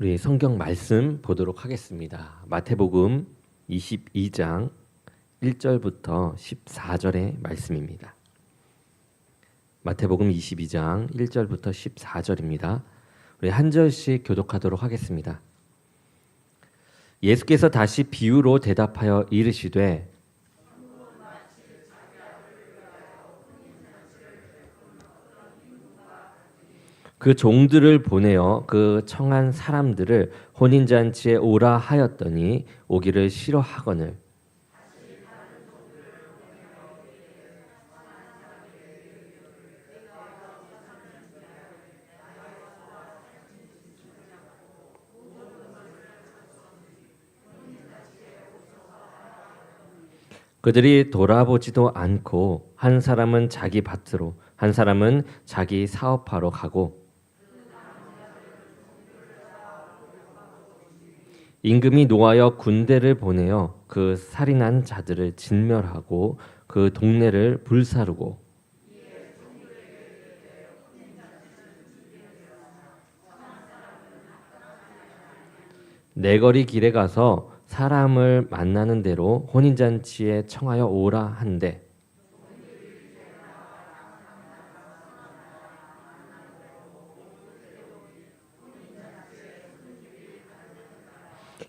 우리 성경 말씀 보도록 하겠습니다. 마태복음 22장 1절부터 14절의 말씀입니다. 마태복음 22장 1절부터 14절입니다. 우리 한 절씩 교독하도록 하겠습니다. 예수께서 다시 비유로 대답하여 이르시되 그 종들을 보내어 그 청한 사람들을 혼인잔치에 오라 하였더니 오기를 싫어하거늘 그들이 돌아보지도 않고 한 사람은 자기 밭으로 한 사람은 자기 사업하러 가고 임금이 노하여 군대를 보내어 그 살인한 자들을 진멸하고 그 동네를 불사르고 내거리 길에 가서 사람을 만나는 대로 혼인잔치에 청하여 오라 한대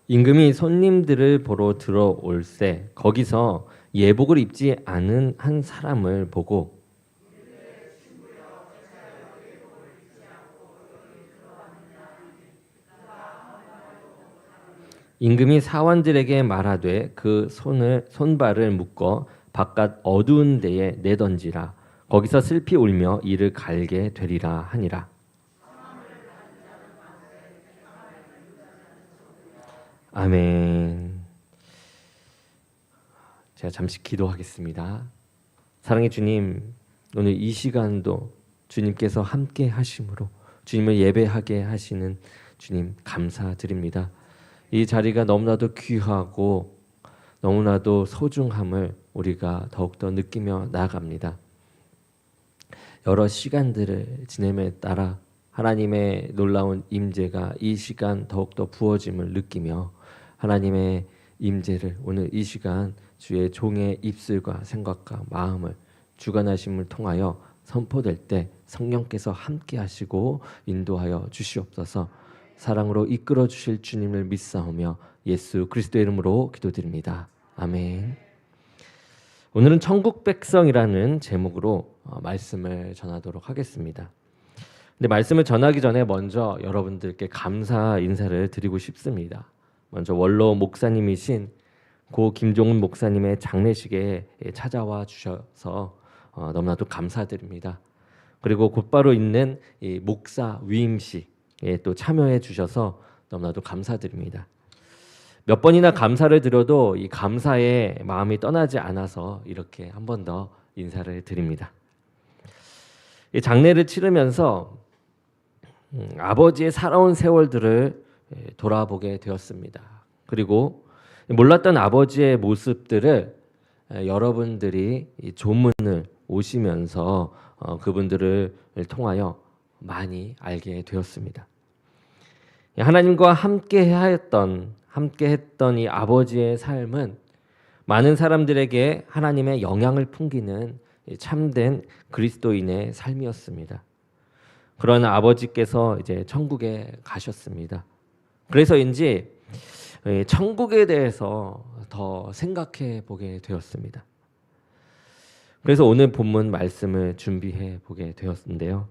임금이 손님들을 보러 들어올세 거기서 예복을 입지 않은 한 사람을 보고 임금이 사원들에게 말하되 그 손발을 묶어 바깥 어두운 데에 내던지라 거기서 슬피 울며 이를 갈게 되리라 하니라. 아멘. 제가 잠시 기도하겠습니다. 사랑의 주님, 오늘 이 시간도 주님께서 함께 하심으로 주님을 예배하게 하시는 주님 감사드립니다. 이 자리가 너무나도 귀하고 너무나도 소중함을 우리가 더욱더 느끼며 나아갑니다. 여러 시간들을 지냄에 따라 하나님의 놀라운 임재가 이 시간 더욱더 부어짐을 느끼며 하나님의 임재를 오늘 이 시간 주의 종의 입술과 생각과 마음을 주관하심을 통하여 선포될 때 성령께서 함께 하시고 인도하여 주시옵소서. 사랑으로 이끌어 주실 주님을 믿사오며 예수 그리스도의 이름으로 기도드립니다. 아멘. 오늘은 천국 백성이라는 제목으로 말씀을 전하도록 하겠습니다. 근데 말씀을 전하기 전에 먼저 여러분들께 감사 인사를 드리고 싶습니다. 먼저 원로 목사님이신 고 김종훈 목사님의 장례식에 찾아와 주셔서 너무나도 감사드립니다. 그리고 곧바로 있는 이 목사 위임식에 또 참여해 주셔서 너무나도 감사드립니다. 몇 번이나 감사를 드려도 이 감사의 마음이 떠나지 않아서 이렇게 한 번 더 인사를 드립니다. 이 장례를 치르면서 아버지의 살아온 세월들을 돌아보게 되었습니다. 그리고 몰랐던 아버지의 모습들을 여러분들이 이 조문을 오시면서 그분들을 통하여 많이 알게 되었습니다. 하나님과 함께 했던 이 아버지의 삶은 많은 사람들에게 하나님의 영향을 풍기는 참된 그리스도인의 삶이었습니다. 그런 아버지께서 이제 천국에 가셨습니다. 그래서인지 천국에 대해서 더 생각해 보게 되었습니다. 그래서 오늘 본문 말씀을 준비해 보게 되었는데요.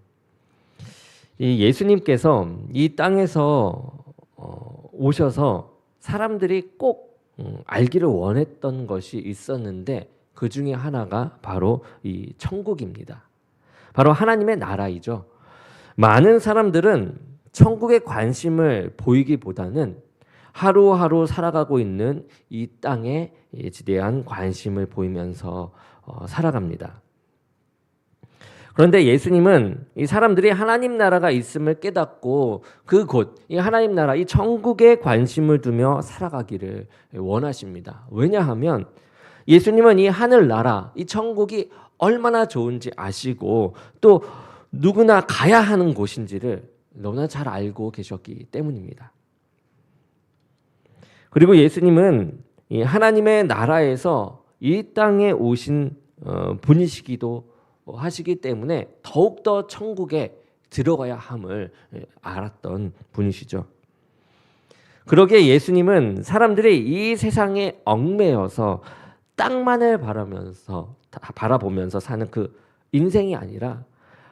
이 예수님께서 이 땅에서 오셔서 사람들이 꼭 알기를 원했던 것이 있었는데 그 중에 하나가 바로 이 천국입니다. 바로 하나님의 나라이죠. 많은 사람들은 천국에 관심을 보이기보다는 하루하루 살아가고 있는 이 땅에 대한 관심을 보이면서 살아갑니다. 그런데 예수님은 이 사람들이 하나님 나라가 있음을 깨닫고 그곳 이 하나님 나라 이 천국에 관심을 두며 살아가기를 원하십니다. 왜냐하면 예수님은 이 하늘 나라 이 천국이 얼마나 좋은지 아시고 또 누구나 가야 하는 곳인지를 너무나 잘 알고 계셨기 때문입니다. 그리고 예수님은 이 하나님의 나라에서 이 땅에 오신 분이시기도 하시기 때문에 더욱더 천국에 들어가야 함을 알았던 분이시죠. 그러기에 예수님은 사람들이 이 세상에 얽매여서 땅만을 바라보면서 사는 그 인생이 아니라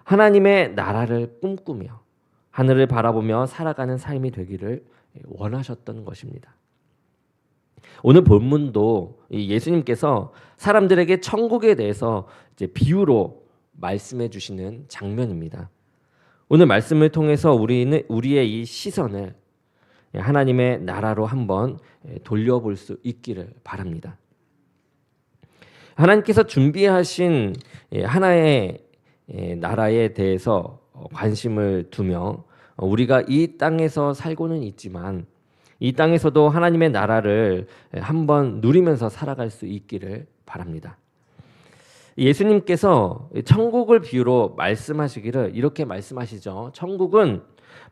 하나님의 나라를 꿈꾸며 하늘을 바라보며 살아가는 삶이 되기를 원하셨던 것입니다. 오늘 본문도 예수님께서 사람들에게 천국에 대해서 이제 비유로 말씀해 주시는 장면입니다. 오늘 말씀을 통해서 우리의 이 시선을 하나님의 나라로 한번 돌려볼 수 있기를 바랍니다. 하나님께서 준비하신 하나의 나라에 대해서 관심을 두며 우리가 이 땅에서 살고는 있지만 이 땅에서도 하나님의 나라를 한번 누리면서 살아갈 수 있기를 바랍니다. 예수님께서 천국을 비유로 말씀하시기를 이렇게 말씀하시죠. 천국은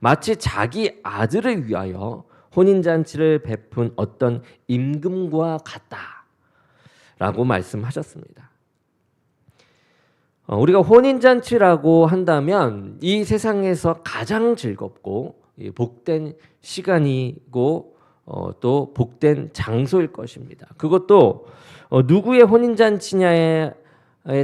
마치 자기 아들을 위하여 혼인잔치를 베푼 어떤 임금과 같다라고 말씀하셨습니다. 우리가 혼인잔치라고 한다면 이 세상에서 가장 즐겁고 복된 시간이고 또 복된 장소일 것입니다. 그것도 누구의 혼인잔치냐에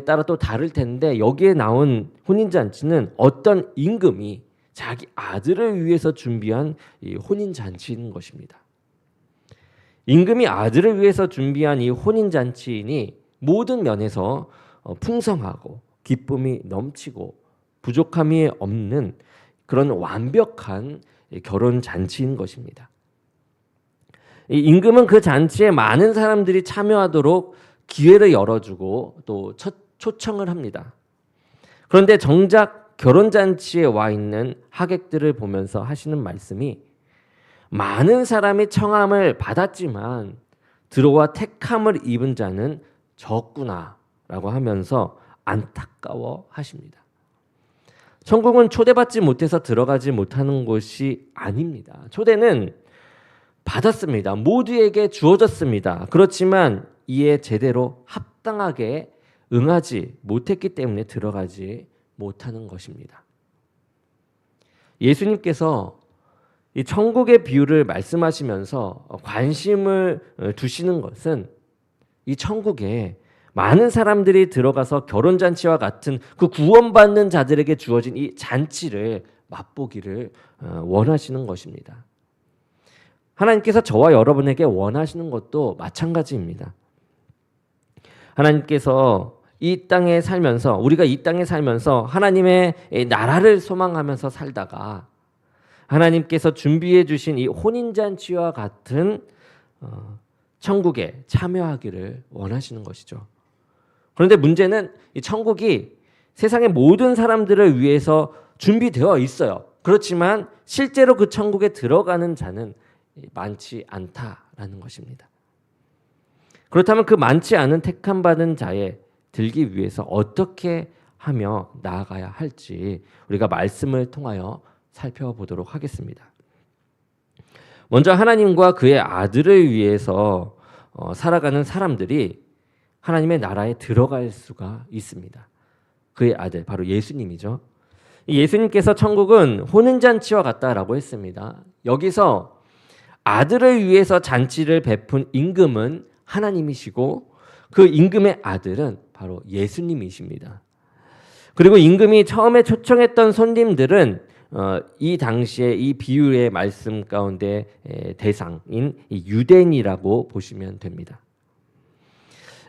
따라 또 다를 텐데 여기에 나온 혼인잔치는 어떤 임금이 자기 아들을 위해서 준비한 이 혼인잔치인 것입니다. 임금이 아들을 위해서 준비한 이 혼인잔치이니 모든 면에서 풍성하고 기쁨이 넘치고 부족함이 없는 그런 완벽한 결혼 잔치인 것입니다. 이 임금은 그 잔치에 많은 사람들이 참여하도록 기회를 열어주고 또 초청을 합니다. 그런데 정작 결혼잔치에 와 있는 하객들을 보면서 하시는 말씀이 많은 사람이 청함을 받았지만 들어와 택함을 입은 자는 적구나라고 하면서 안타까워 하십니다. 천국은 초대받지 못해서 들어가지 못하는 곳이 아닙니다. 초대는 받았습니다. 모두에게 주어졌습니다. 그렇지만 이에 제대로 합당하게 응하지 못했기 때문에 들어가지 못하는 것입니다. 예수님께서 이 천국의 비유를 말씀하시면서 관심을 두시는 것은 이 천국에 많은 사람들이 들어가서 결혼잔치와 같은 그 구원받는 자들에게 주어진 이 잔치를 맛보기를 원하시는 것입니다. 하나님께서 저와 여러분에게 원하시는 것도 마찬가지입니다. 하나님께서 우리가 이 땅에 살면서 하나님의 나라를 소망하면서 살다가 하나님께서 준비해 주신 이 혼인잔치와 같은 천국에 참여하기를 원하시는 것이죠. 그런데 문제는 이 천국이 세상의 모든 사람들을 위해서 준비되어 있어요. 그렇지만 실제로 그 천국에 들어가는 자는 많지 않다라는 것입니다. 그렇다면 그 많지 않은 택함받은 자에 들기 위해서 어떻게 하며 나아가야 할지 우리가 말씀을 통하여 살펴보도록 하겠습니다. 먼저 하나님과 그의 아들을 위해서 살아가는 사람들이 하나님의 나라에 들어갈 수가 있습니다. 그의 아들 바로 예수님이죠. 예수님께서 천국은 혼인잔치와 같다라고 했습니다. 여기서 아들을 위해서 잔치를 베푼 임금은 하나님이시고 그 임금의 아들은 바로 예수님이십니다. 그리고 임금이 처음에 초청했던 손님들은 이 당시에 이 비유의 말씀 가운데 대상인 유대인이라고 보시면 됩니다.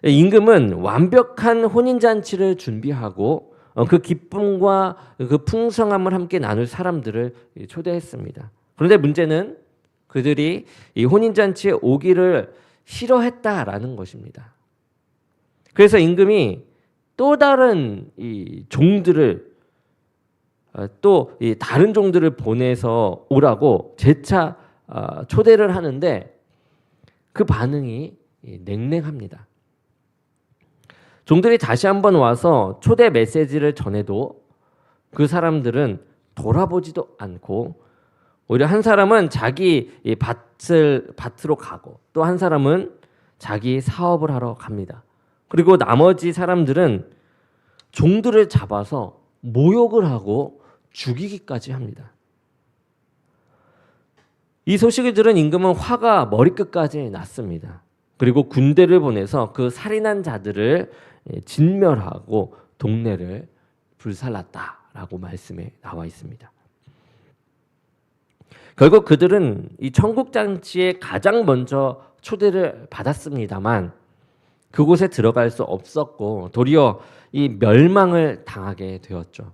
임금은 완벽한 혼인잔치를 준비하고 그 기쁨과 그 풍성함을 함께 나눌 사람들을 초대했습니다. 그런데 문제는 그들이 이 혼인잔치에 오기를 싫어했다라는 것입니다. 그래서 임금이 또 다른 이 종들을 또 이 다른 종들을 보내서 오라고 재차 초대를 하는데 그 반응이 냉랭합니다. 종들이 다시 한번 와서 초대 메시지를 전해도 그 사람들은 돌아보지도 않고 오히려 한 사람은 자기 이 밭으로 가고 또 한 사람은 자기 사업을 하러 갑니다. 그리고 나머지 사람들은 종들을 잡아서 모욕을 하고 죽이기까지 합니다. 이 소식을 들은 임금은 화가 머리끝까지 났습니다. 그리고 군대를 보내서 그 살인한 자들을 진멸하고 동네를 불살랐다라고 말씀에 나와 있습니다. 결국 그들은 이 천국 잔치에 가장 먼저 초대를 받았습니다만 그곳에 들어갈 수 없었고 도리어 이 멸망을 당하게 되었죠.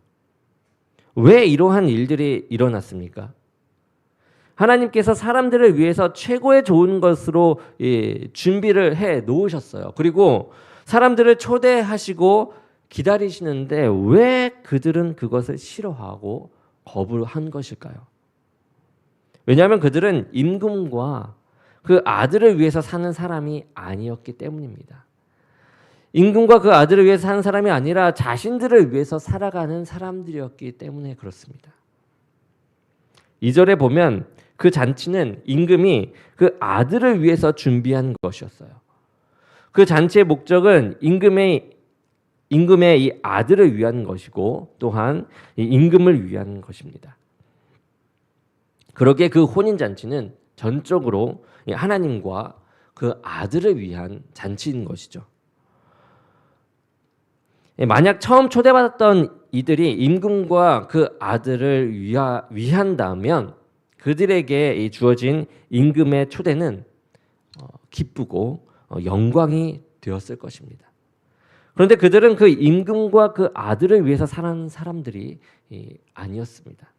왜 이러한 일들이 일어났습니까? 하나님께서 사람들을 위해서 최고의 좋은 것으로 준비를 해 놓으셨어요. 그리고 사람들을 초대하시고 기다리시는데 왜 그들은 그것을 싫어하고 거부한 것일까요? 왜냐하면 그들은 임금과 그 아들을 위해서 사는 사람이 아니었기 때문입니다. 임금과 그 아들을 위해서 사는 사람이 아니라 자신들을 위해서 살아가는 사람들이었기 때문에 그렇습니다. 2절에 보면 그 잔치는 임금이 그 아들을 위해서 준비한 것이었어요. 그 잔치의 목적은 임금의 이 아들을 위한 것이고 또한 이 임금을 위한 것입니다. 그러기에 그 혼인 잔치는 전적으로 하나님과 그 아들을 위한 잔치인 것이죠. 만약 처음 초대받았던 이들이 임금과 그 아들을 위한다면 그들에게 주어진 임금의 초대는 기쁘고 영광이 되었을 것입니다. 그런데 그들은 그 임금과 그 아들을 위해서 사는 사람들이 아니었습니다.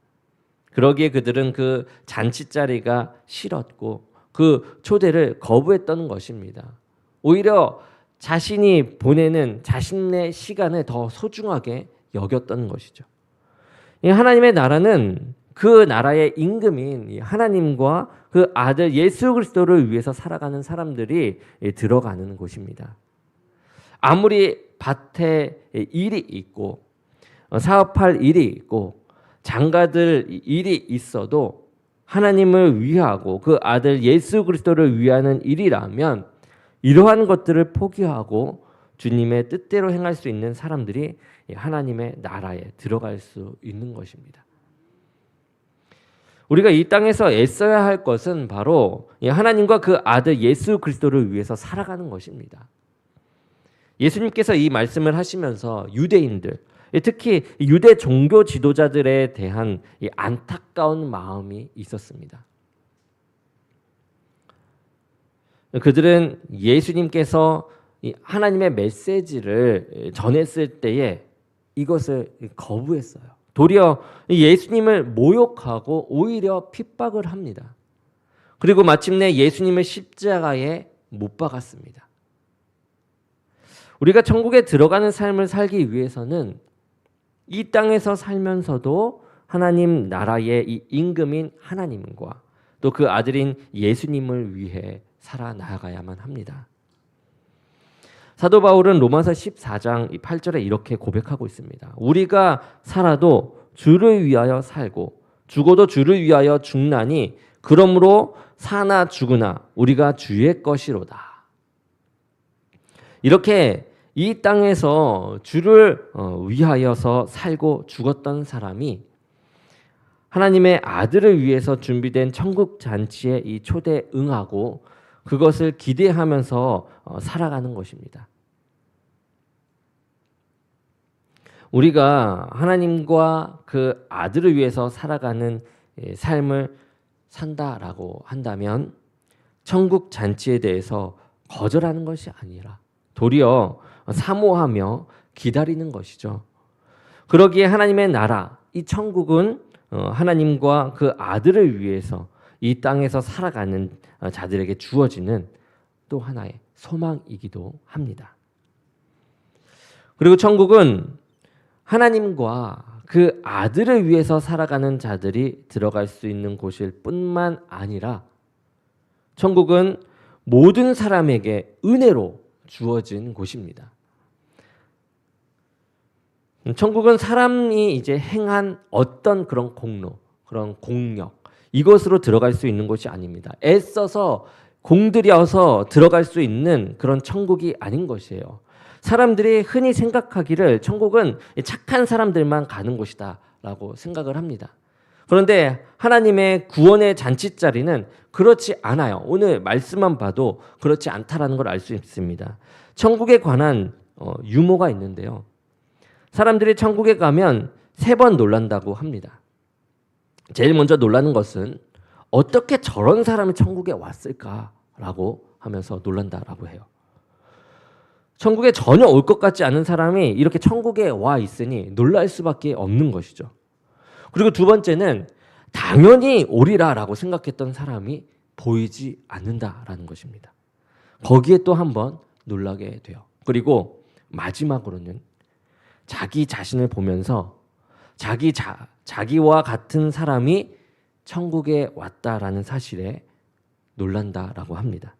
그러기에 그들은 그 잔치 자리가 싫었고 그 초대를 거부했던 것입니다. 오히려 자신이 보내는 자신의 시간을 더 소중하게 여겼던 것이죠. 하나님의 나라는 그 나라의 임금인 하나님과 그 아들 예수 그리스도를 위해서 살아가는 사람들이 들어가는 곳입니다. 아무리 밭에 일이 있고 사업할 일이 있고 장가들 일이 있어도 하나님을 위하고 그 아들 예수 그리스도를 위하는 일이라면 이러한 것들을 포기하고 주님의 뜻대로 행할 수 있는 사람들이 하나님의 나라에 들어갈 수 있는 것입니다. 우리가 이 땅에서 애써야 할 것은 바로 하나님과 그 아들 예수 그리스도를 위해서 살아가는 것입니다. 예수님께서 이 말씀을 하시면서 유대인들, 특히 유대 종교 지도자들에 대한 이 안타까운 마음이 있었습니다. 그들은 예수님께서 하나님의 메시지를 전했을 때에 이것을 거부했어요. 도리어 예수님을 모욕하고 오히려 핍박을 합니다. 그리고 마침내 예수님을 십자가에 못 박았습니다. 우리가 천국에 들어가는 삶을 살기 위해서는 이 땅에서 살면서도 하나님 나라의 이 임금인 하나님과 또 그 아들인 예수님을 위해 살아나가야만 합니다. 사도 바울은 로마서 14장 8절에 이렇게 고백하고 있습니다. 우리가 살아도 주를 위하여 살고 죽어도 주를 위하여 죽나니 그러므로 사나 죽으나 우리가 주의 것이로다. 이렇게 이 땅에서 주를 위하여서 살고 죽었던 사람이 하나님의 아들을 위해서 준비된 천국 잔치에 이 초대에 응하고 그것을 기대하면서 살아가는 것입니다. 우리가 하나님과 그 아들을 위해서 살아가는 삶을 산다라고 한다면 천국 잔치에 대해서 거절하는 것이 아니라 도리어 사모하며 기다리는 것이죠. 그러기에 하나님의 나라, 이 천국은 하나님과 그 아들을 위해서 이 땅에서 살아가는 자들에게 주어지는 또 하나의 소망이기도 합니다. 그리고 천국은 하나님과 그 아들을 위해서 살아가는 자들이 들어갈 수 있는 곳일 뿐만 아니라 천국은 모든 사람에게 은혜로 주어진 곳입니다. 천국은 사람이 이제 행한 어떤 그런 공로, 그런 공력, 이것으로 들어갈 수 있는 곳이 아닙니다. 애써서 공들여서 들어갈 수 있는 그런 천국이 아닌 것이에요. 사람들이 흔히 생각하기를 천국은 착한 사람들만 가는 곳이다라고 생각을 합니다. 그런데 하나님의 구원의 잔치자리는 그렇지 않아요. 오늘 말씀만 봐도 그렇지 않다라는 걸 알 수 있습니다. 천국에 관한 유머가 있는데요. 사람들이 천국에 가면 3번 놀란다고 합니다. 제일 먼저 놀라는 것은 어떻게 저런 사람이 천국에 왔을까라고 하면서 놀란다라고 해요. 천국에 전혀 올 것 같지 않은 사람이 이렇게 천국에 와 있으니 놀랄 수밖에 없는 것이죠. 그리고 두 번째는 당연히 오리라라고 생각했던 사람이 보이지 않는다라는 것입니다. 거기에 또 한번 놀라게 돼요. 그리고 마지막으로는 자기 자신을 보면서 자기와 같은 사람이 천국에 왔다라는 사실에 놀란다라고 합니다.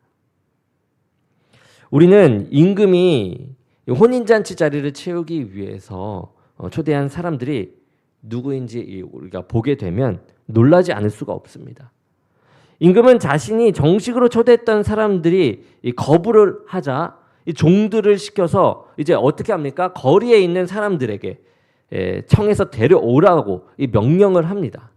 우리는 임금이 혼인잔치 자리를 채우기 위해서 초대한 사람들이 누구인지 우리가 보게 되면 놀라지 않을 수가 없습니다. 임금은 자신이 정식으로 초대했던 사람들이 거부를 하자 이 종들을 시켜서 이제 어떻게 합니까? 거리에 있는 사람들에게 청해서 데려오라고 이 명령을 합니다.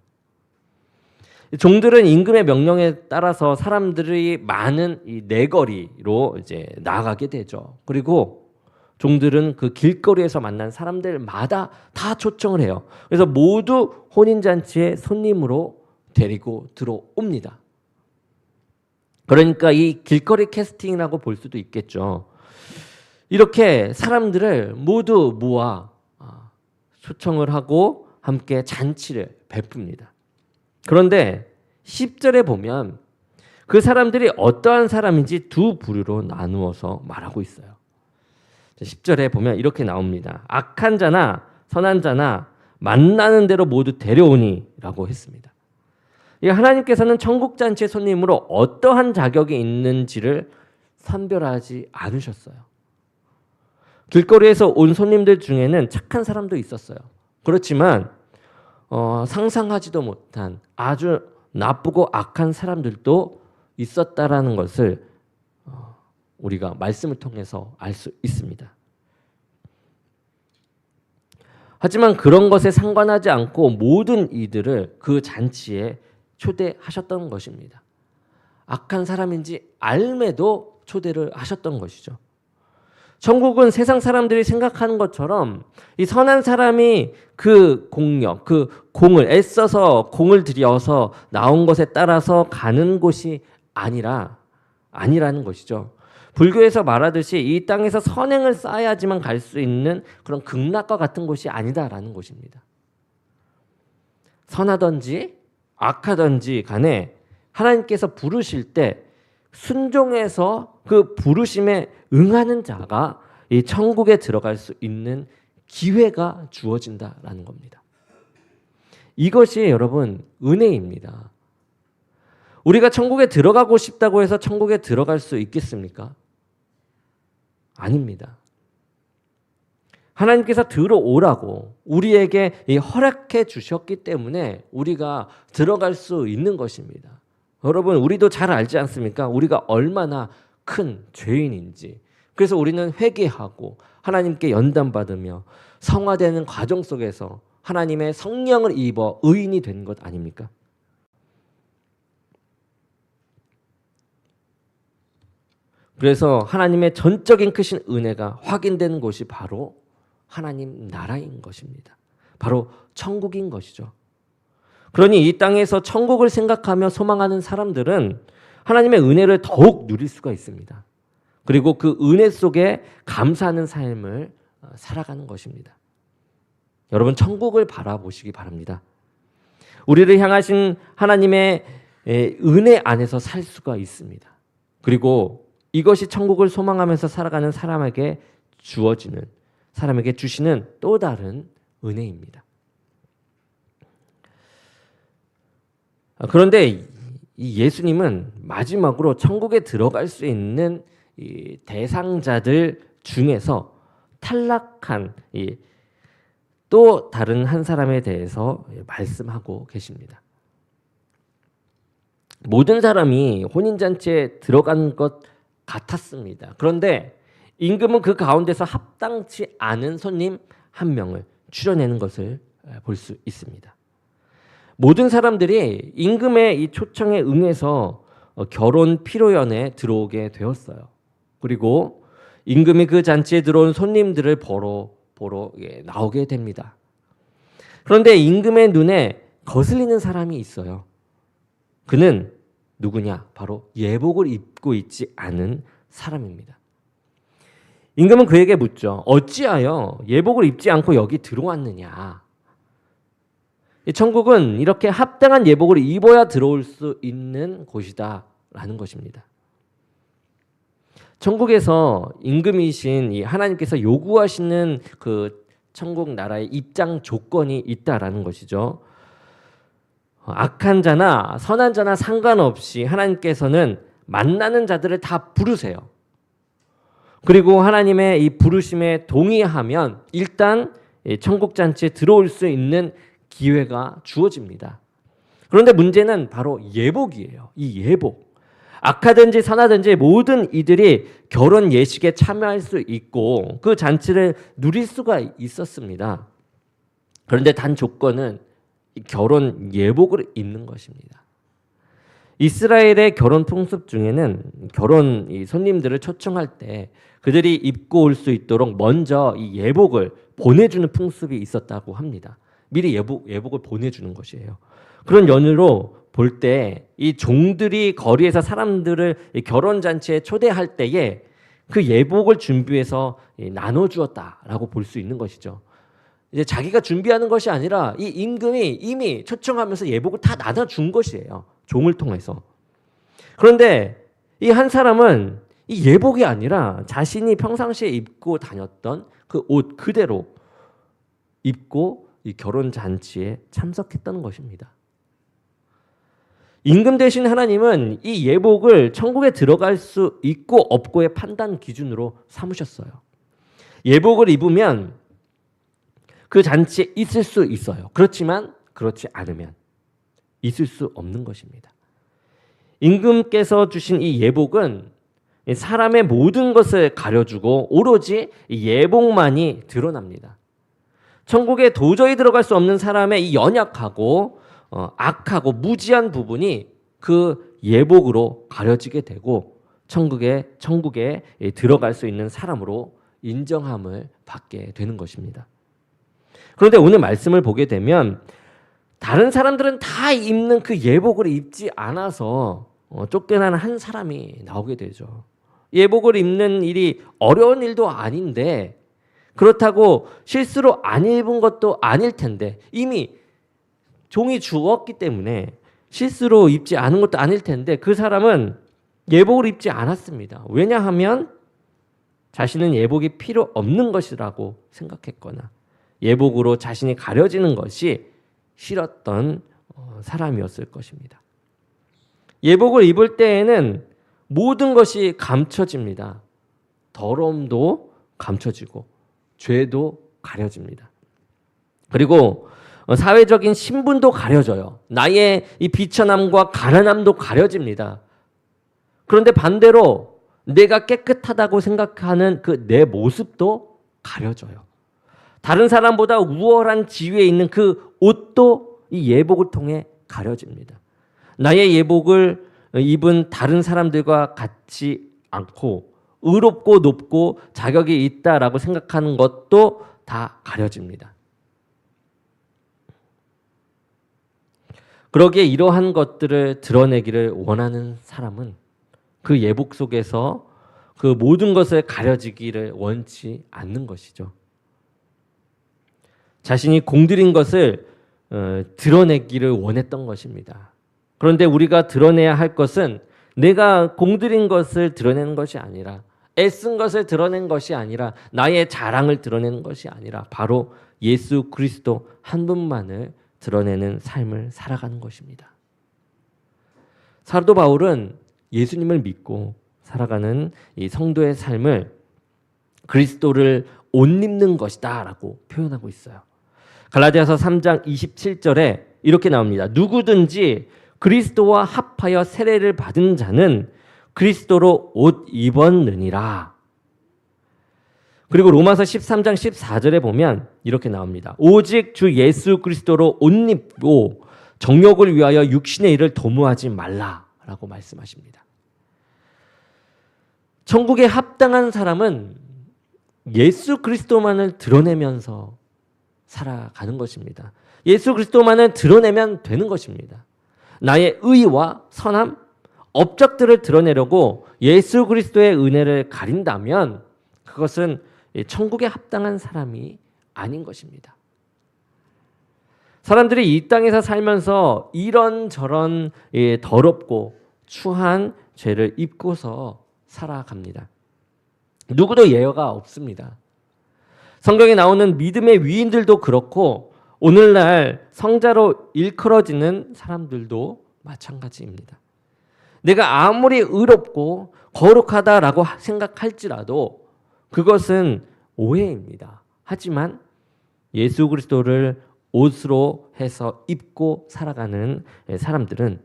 종들은 임금의 명령에 따라서 사람들이 많은 이 내거리로 이제 나가게 되죠. 그리고 종들은 그 길거리에서 만난 사람들마다 다 초청을 해요. 그래서 모두 혼인잔치의 손님으로 데리고 들어옵니다. 그러니까 이 길거리 캐스팅이라고 볼 수도 있겠죠. 이렇게 사람들을 모두 모아 초청을 하고 함께 잔치를 베풉니다. 그런데 10절에 보면 그 사람들이 어떠한 사람인지 두 부류로 나누어서 말하고 있어요. 10절에 보면 이렇게 나옵니다. 악한 자나 선한 자나 만나는 대로 모두 데려오니 라고 했습니다. 하나님께서는 천국잔치의 손님으로 어떠한 자격이 있는지를 선별하지 않으셨어요. 길거리에서 온 손님들 중에는 착한 사람도 있었어요. 그렇지만 상상하지도 못한 아주 나쁘고 악한 사람들도 있었다라는 것을 우리가 말씀을 통해서 알 수 있습니다. 하지만 그런 것에 상관하지 않고 모든 이들을 그 잔치에 초대하셨던 것입니다. 악한 사람인지 알매도 초대를 하셨던 것이죠. 천국은 세상 사람들이 생각하는 것처럼 이 선한 사람이 그 공력, 그 공을 애써서 공을 들여서 나온 것에 따라서 가는 곳이 아니라는 것이죠. 불교에서 말하듯이 이 땅에서 선행을 쌓아야지만 갈 수 있는 그런 극락과 같은 곳이 아니다라는 것입니다. 선하든지 악하든지 간에 하나님께서 부르실 때 순종해서 그 부르심에 응하는 자가 이 천국에 들어갈 수 있는 기회가 주어진다라는 겁니다. 이것이 여러분 은혜입니다. 우리가 천국에 들어가고 싶다고 해서 천국에 들어갈 수 있겠습니까? 아닙니다. 하나님께서 들어오라고 우리에게 허락해 주셨기 때문에 우리가 들어갈 수 있는 것입니다. 여러분 우리도 잘 알지 않습니까? 우리가 얼마나 큰 죄인인지. 그래서 우리는 회개하고 하나님께 연단받으며 성화되는 과정 속에서 하나님의 성령을 입어 의인이 된 것 아닙니까? 그래서 하나님의 전적인 크신 은혜가 확인되는 곳이 바로 하나님 나라인 것입니다. 바로 천국인 것이죠. 그러니 이 땅에서 천국을 생각하며 소망하는 사람들은 하나님의 은혜를 더욱 누릴 수가 있습니다. 그리고 그 은혜 속에 감사하는 삶을 살아가는 것입니다. 여러분 천국을 바라보시기 바랍니다. 우리를 향하신 하나님의 은혜 안에서 살 수가 있습니다. 그리고 이것이 천국을 소망하면서 살아가는 사람에게 주시는 또 다른 은혜입니다. 그런데 이 예수님은 마지막으로 천국에 들어갈 수 있는 이 대상자들 중에서 탈락한 또 다른 한 사람에 대해서 말씀하고 계십니다. 모든 사람이 혼인잔치에 들어간 것 같았습니다. 그런데 임금은 그 가운데서 합당치 않은 손님 한 명을 추려내는 것을 볼 수 있습니다. 모든 사람들이 임금의 이 초청에 응해서 결혼 피로연에 들어오게 되었어요. 그리고 임금이 그 잔치에 들어온 손님들을 보러 나오게 됩니다. 그런데 임금의 눈에 거슬리는 사람이 있어요. 그는 누구냐? 바로 예복을 입고 있지 않은 사람입니다. 임금은 그에게 묻죠. 어찌하여 예복을 입지 않고 여기 들어왔느냐? 천국은 이렇게 합당한 예복을 입어야 들어올 수 있는 곳이다라는 것입니다. 천국에서 임금이신 이 하나님께서 요구하시는 그 천국 나라의 입장 조건이 있다라는 것이죠. 악한 자나 선한 자나 상관없이 하나님께서는 만나는 자들을 다 부르세요. 그리고 하나님의 이 부르심에 동의하면 일단 천국 잔치에 들어올 수 있는 기회가 주어집니다. 그런데 문제는 바로 예복이에요. 이 예복. 악하든지 선하든지 모든 이들이 결혼 예식에 참여할 수 있고 그 잔치를 누릴 수가 있었습니다. 그런데 단 조건은 결혼 예복을 입는 것입니다. 이스라엘의 결혼 풍습 중에는 결혼 손님들을 초청할 때 그들이 입고 올 수 있도록 먼저 이 예복을 보내주는 풍습이 있었다고 합니다. 미리 예복을 보내주는 것이에요. 그런 연유로 볼 때 이 종들이 거리에서 사람들을 결혼 잔치에 초대할 때에 그 예복을 준비해서 나눠주었다라고 볼 수 있는 것이죠. 이제 자기가 준비하는 것이 아니라 이 임금이 이미 초청하면서 예복을 다 나눠준 것이에요. 종을 통해서. 그런데 이 한 사람은 이 예복이 아니라 자신이 평상시에 입고 다녔던 그 옷 그대로 입고 이 결혼 잔치에 참석했던 것입니다. 임금 대신 하나님은 이 예복을 천국에 들어갈 수 있고 없고의 판단 기준으로 삼으셨어요. 예복을 입으면 그 잔치에 있을 수 있어요. 그렇지만 그렇지 않으면 있을 수 없는 것입니다. 임금께서 주신 이 예복은 사람의 모든 것을 가려주고 오로지 예복만이 드러납니다. 천국에 도저히 들어갈 수 없는 사람의 이 연약하고 악하고 무지한 부분이 그 예복으로 가려지게 되고 천국에 들어갈 수 있는 사람으로 인정함을 받게 되는 것입니다. 그런데 오늘 말씀을 보게 되면 다른 사람들은 다 입는 그 예복을 입지 않아서 쫓겨나는 한 사람이 나오게 되죠. 예복을 입는 일이 어려운 일도 아닌데 그렇다고 실수로 안 입은 것도 아닐 텐데 이미 종이 주었기 때문에 실수로 입지 않은 것도 아닐 텐데 그 사람은 예복을 입지 않았습니다. 왜냐하면 자신은 예복이 필요 없는 것이라고 생각했거나 예복으로 자신이 가려지는 것이 싫었던 사람이었을 것입니다. 예복을 입을 때에는 모든 것이 감춰집니다. 더러움도 감춰지고 죄도 가려집니다. 그리고 사회적인 신분도 가려져요. 나의 이 비천함과 가난함도 가려집니다. 그런데 반대로 내가 깨끗하다고 생각하는 그 내 모습도 가려져요. 다른 사람보다 우월한 지위에 있는 그 옷도 이 예복을 통해 가려집니다. 나의 예복을 입은 다른 사람들과 같지 않고 의롭고 높고 자격이 있다라고 생각하는 것도 다 가려집니다. 그러기에 이러한 것들을 드러내기를 원하는 사람은 그 예복 속에서 그 모든 것을 가려지기를 원치 않는 것이죠. 자신이 공들인 것을 드러내기를 원했던 것입니다. 그런데 우리가 드러내야 할 것은 내가 공들인 것을 드러내는 것이 아니라 애쓴 것을 드러낸 것이 아니라 나의 자랑을 드러내는 것이 아니라 바로 예수 그리스도 한 분만을 드러내는 삶을 살아가는 것입니다. 사도 바울은 예수님을 믿고 살아가는 이 성도의 삶을 그리스도를 옷 입는 것이다 라고 표현하고 있어요. 갈라디아서 3장 27절에 이렇게 나옵니다. 누구든지 그리스도와 합하여 세례를 받은 자는 그리스도로 옷 입었느니라. 그리고 로마서 13장 14절에 보면 이렇게 나옵니다. 오직 주 예수 그리스도로 옷 입고 정욕을 위하여 육신의 일을 도모하지 말라라고 말씀하십니다. 천국에 합당한 사람은 예수 그리스도만을 드러내면서 살아가는 것입니다. 예수 그리스도만을 드러내면 되는 것입니다. 나의 의와 선함, 업적들을 드러내려고 예수 그리스도의 은혜를 가린다면 그것은 천국에 합당한 사람이 아닌 것입니다. 사람들이 이 땅에서 살면서 이런저런 더럽고 추한 죄를 입고서 살아갑니다. 누구도 예외가 없습니다. 성경에 나오는 믿음의 위인들도 그렇고 오늘날 성자로 일컬어지는 사람들도 마찬가지입니다. 내가 아무리 의롭고 거룩하다라고 생각할지라도 그것은 오해입니다. 하지만 예수 그리스도를 옷으로 해서 입고 살아가는 사람들은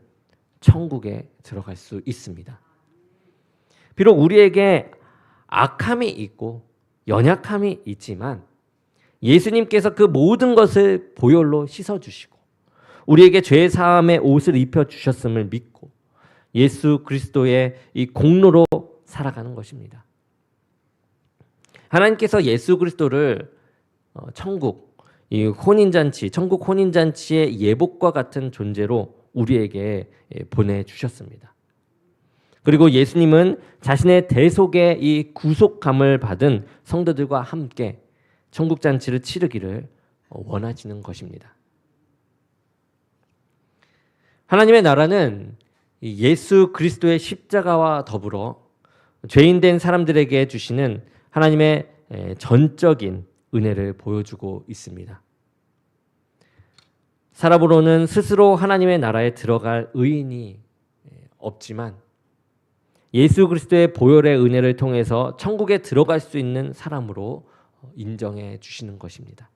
천국에 들어갈 수 있습니다. 비록 우리에게 악함이 있고 연약함이 있지만 예수님께서 그 모든 것을 보혈로 씻어주시고 우리에게 죄사함의 옷을 입혀주셨음을 믿고 예수 그리스도의 이 공로로 살아가는 것입니다. 하나님께서 예수 그리스도를 천국, 이 혼인잔치, 천국 혼인잔치의 예복과 같은 존재로 우리에게 보내주셨습니다. 그리고 예수님은 자신의 대속의 이 구속감을 받은 성도들과 함께 천국 잔치를 치르기를 원하시는 것입니다. 하나님의 나라는 예수 그리스도의 십자가와 더불어 죄인된 사람들에게 주시는 하나님의 전적인 은혜를 보여주고 있습니다. 사람으로는 스스로 하나님의 나라에 들어갈 의인이 없지만 예수 그리스도의 보혈의 은혜를 통해서 천국에 들어갈 수 있는 사람으로 인정해 주시는 것입니다.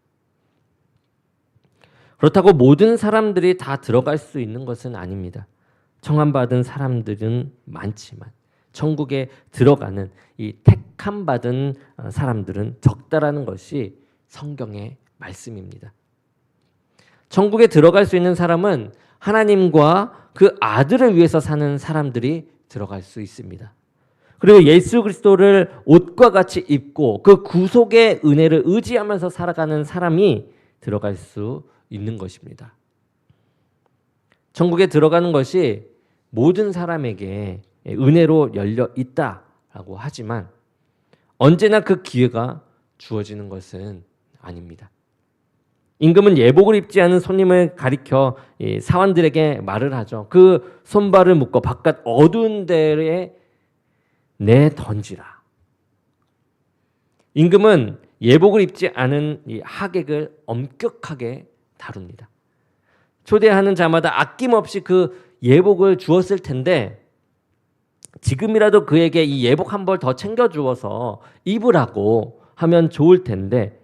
그렇다고 모든 사람들이 다 들어갈 수 있는 것은 아닙니다. 청함받은 사람들은 많지만 천국에 들어가는 이 택함받은 사람들은 적다라는 것이 성경의 말씀입니다. 천국에 들어갈 수 있는 사람은 하나님과 그 아들을 위해서 사는 사람들이 들어갈 수 있습니다. 그리고 예수 그리스도를 옷과 같이 입고 그 구속의 은혜를 의지하면서 살아가는 사람이 들어갈 수 있는 것입니다. 천국에 들어가는 것이 모든 사람에게 은혜로 열려 있다라고 하지만 언제나 그 기회가 주어지는 것은 아닙니다. 임금은 예복을 입지 않은 손님을 가리켜 사환들에게 말을 하죠. 그 손발을 묶어 바깥 어두운 데에 내던지라. 임금은 예복을 입지 않은 이 하객을 엄격하게 다룹니다. 초대하는 자마다 아낌없이 그 예복을 주었을 텐데 지금이라도 그에게 이 예복 한 벌 더 챙겨주어서 입으라고 하면 좋을 텐데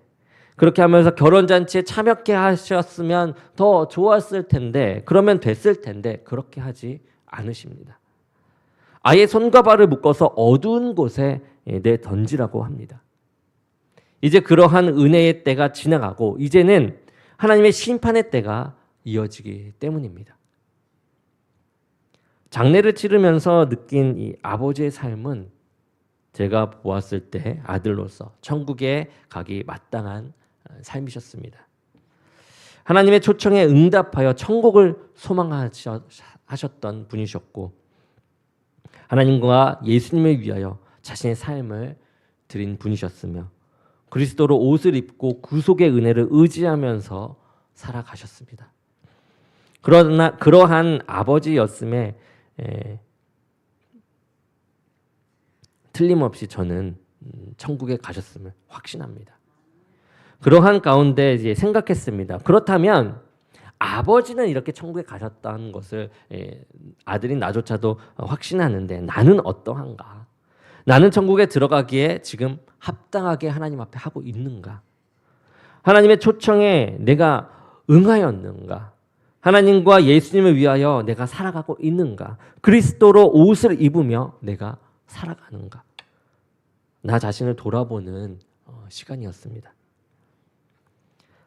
그렇게 하면서 결혼잔치에 참여케 하셨으면 더 좋았을 텐데 그러면 됐을 텐데 그렇게 하지 않으십니다. 아예 손과 발을 묶어서 어두운 곳에 내던지라고 합니다. 이제 그러한 은혜의 때가 지나가고 이제는 하나님의 심판의 때가 이어지기 때문입니다. 장례를 치르면서 느낀 이 아버지의 삶은 제가 보았을 때 아들로서 천국에 가기 마땅한 삶이셨습니다. 하나님의 초청에 응답하여 천국을 소망하셨던 분이셨고 하나님과 예수님을 위하여 자신의 삶을 드린 분이셨으며 그리스도로 옷을 입고 구속의 은혜를 의지하면서 살아가셨습니다. 그러나 그러한 아버지였음에 틀림없이 저는 천국에 가셨음을 확신합니다. 그러한 가운데 이제 생각했습니다. 그렇다면 아버지는 이렇게 천국에 가셨다는 것을 아들인 나조차도 확신하는데 나는 어떠한가? 나는 천국에 들어가기에 지금 합당하게 하나님 앞에 하고 있는가? 하나님의 초청에 내가 응하였는가? 하나님과 예수님을 위하여 내가 살아가고 있는가? 그리스도로 옷을 입으며 내가 살아가는가? 나 자신을 돌아보는 시간이었습니다.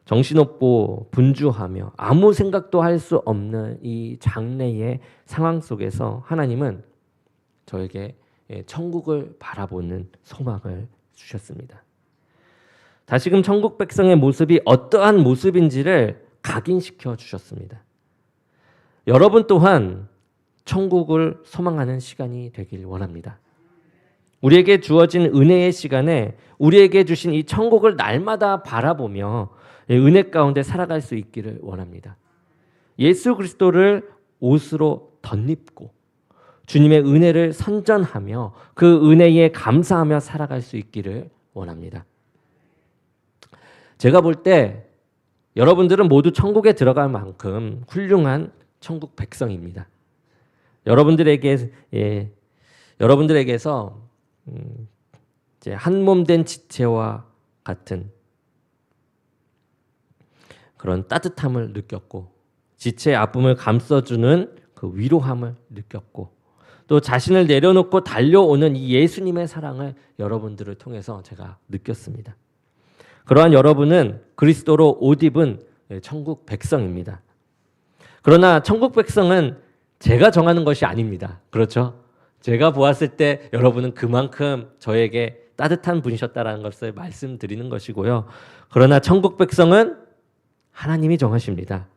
정신없고 분주하며 아무 생각도 할 수 없는 이 장래의 상황 속에서 하나님은 저에게 천국을 바라보는 소망을 주셨습니다. 다시금 천국 백성의 모습이 어떠한 모습인지를 각인시켜 주셨습니다. 여러분 또한 천국을 소망하는 시간이 되길 원합니다. 우리에게 주어진 은혜의 시간에 우리에게 주신 이 천국을 날마다 바라보며 은혜 가운데 살아갈 수 있기를 원합니다. 예수 그리스도를 옷으로 덧입고 주님의 은혜를 선전하며 그 은혜에 감사하며 살아갈 수 있기를 원합니다. 제가 볼 때 여러분들은 모두 천국에 들어갈 만큼 훌륭한 천국 백성입니다. 여러분들에게서 이제 한 몸 된 지체와 같은 그런 따뜻함을 느꼈고 지체의 아픔을 감싸주는 그 위로함을 느꼈고 또 자신을 내려놓고 달려오는 이 예수님의 사랑을 여러분들을 통해서 제가 느꼈습니다. 그러한 여러분은 그리스도로 옷 입은 천국 백성입니다. 그러나 천국 백성은 제가 정하는 것이 아닙니다. 그렇죠? 제가 보았을 때 여러분은 그만큼 저에게 따뜻한 분이셨다는 것을 말씀드리는 것이고요. 그러나 천국 백성은 하나님이 정하십니다.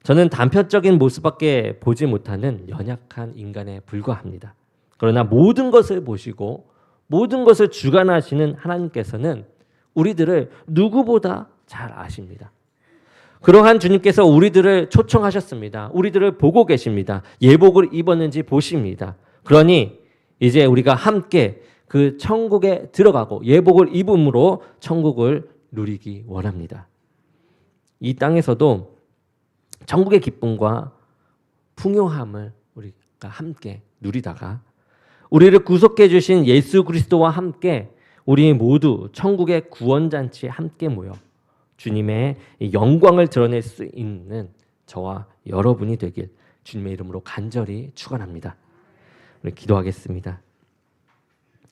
저는 단편적인 모습밖에 보지 못하는 연약한 인간에 불과합니다. 그러나 모든 것을 보시고 모든 것을 주관하시는 하나님께서는 우리들을 누구보다 잘 아십니다. 그러한 주님께서 우리들을 초청하셨습니다. 우리들을 보고 계십니다. 예복을 입었는지 보십니다. 그러니 이제 우리가 함께 그 천국에 들어가고 예복을 입음으로 천국을 누리기 원합니다. 이 땅에서도 천국의 기쁨과 풍요함을 우리가 함께 누리다가 우리를 구속해 주신 예수 그리스도와 함께 우리 모두 천국의 구원잔치에 함께 모여 주님의 영광을 드러낼 수 있는 저와 여러분이 되길 주님의 이름으로 간절히 축원합니다. 우리 기도하겠습니다.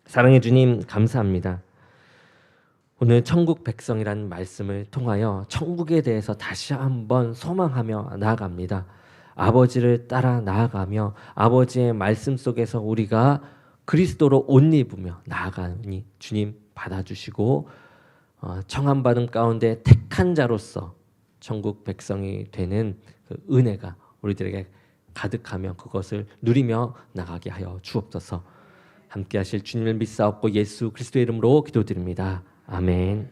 사랑의 주님 감사합니다. 오늘 천국 백성이라는 말씀을 통하여 천국에 대해서 다시 한번 소망하며 나아갑니다. 아버지를 따라 나아가며 아버지의 말씀 속에서 우리가 그리스도로 옷 입으며 나아가니 주님 받아주시고 청함받은 가운데 택한 자로서 천국 백성이 되는 그 은혜가 우리들에게 가득하며 그것을 누리며 나가게 하여 주옵소서. 함께 하실 주님을 믿사옵고 예수 그리스도의 이름으로 기도드립니다. 아멘.